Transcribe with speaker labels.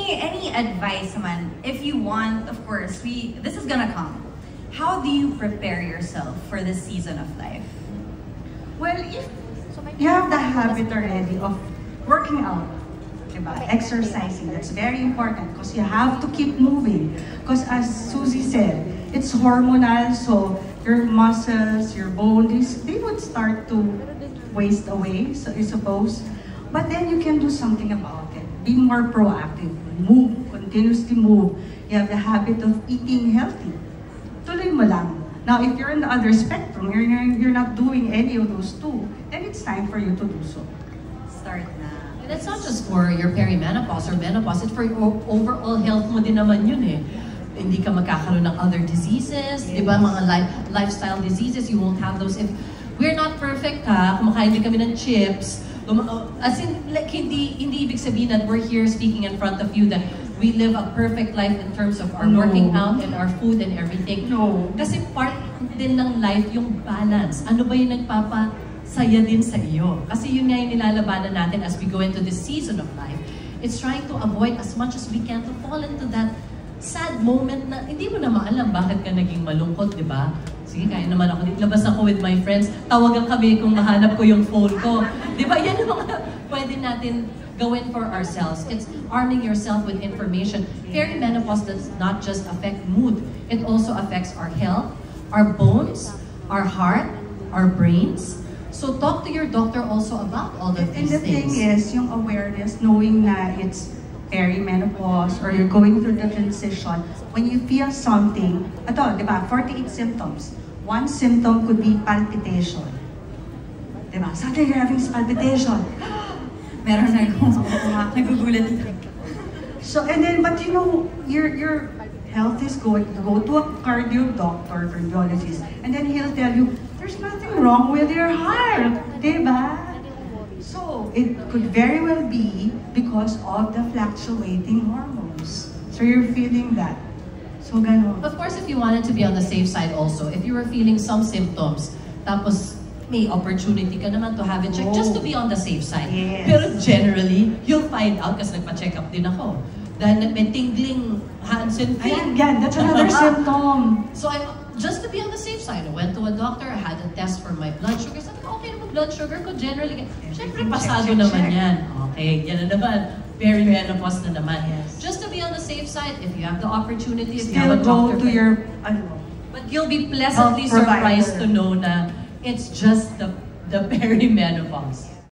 Speaker 1: Any advice, man? If you want, of course, this is gonna come. How do you prepare yourself for this season of life?
Speaker 2: Well, if you have the habit already of working out, diba? Exercising, that's very important because you have to keep moving. Because as Susie said, it's hormonal, so your muscles, your bones, they would start to waste away, so I suppose. But then you can do something about it. Be more proactive. Move, continuously move. You have the habit of eating healthy. Tuloy mo lang. Now, if you're in the other spectrum, you're not doing any of those two, then it's time for you to do so.
Speaker 1: Start na.
Speaker 3: And it's not just for your perimenopause or menopause, it's for your overall health mo din naman yun eh. Hindi ka magkakaroon ng other diseases, di ba? Mga lifestyle diseases, you won't have those if we're not perfect ha, kumakain din kami ng chips. As in, like, hindi ibig sabihin that we're here speaking in front of you that we live a perfect life in terms of our working out and our food and everything.
Speaker 2: No.
Speaker 3: Kasi part din ng life yung balance. Ano ba yung nagpapasaya din sa iyo? Kasi yun nga yung nilalabanan natin as we go into this season of life. It's trying to avoid as much as we can to fall into that sad moment na hindi mo na maalam bakit ka naging malungkot, di ba? Sige, kaya naman ako. Labas ako with my friends. Tawagan kami kung mahanap ko yung phone ko. Di ba? Yan yung mga pwede natin gawin for ourselves. It's arming yourself with information. Perimenopause does not just affect mood. It also affects our health, our bones, our heart, our brains. So talk to your doctor also about all of these things.
Speaker 2: And the thing is, yung awareness, knowing that it's perimenopause or you're going through the transition, when you feel something, ito, di ba, 48 symptoms. One symptom could be palpitation. Di ba? Suddenly you're having palpitation.
Speaker 1: Meron na nagugulat dito.
Speaker 2: So, and then, but you know, your health is going to go to a cardio doctor, cardiologist, and then he'll tell you, there's nothing wrong with your heart. Di ba? So, it could very well be because of the fluctuating hormones. So, you're feeling that. So, ganun.
Speaker 3: Of course, if you wanted to be on the safe side also, if you were feeling some symptoms, tapos may opportunity ka naman to have it checked just to be on the safe side.
Speaker 2: Yes.
Speaker 3: Pero generally, you'll find out kasi nagpa-check up din ako. Dahil may tingling hands and feet.
Speaker 2: Ayan, yan. That's another symptom.
Speaker 3: So, just to be on the safe side, I went to a doctor, I had a test for my blood sugar. Sabi ko, okay naman blood sugar ko, generally. Siyempre, pasado naman yan. Okay, yan na naman. Perimenopause na naman.
Speaker 2: Yes.
Speaker 3: Just to be on the safe side, if you have the opportunity, if you
Speaker 2: Still
Speaker 3: have a doctor.
Speaker 2: go to your,
Speaker 3: But you'll be pleasantly surprised to know na it's just the perimenopause.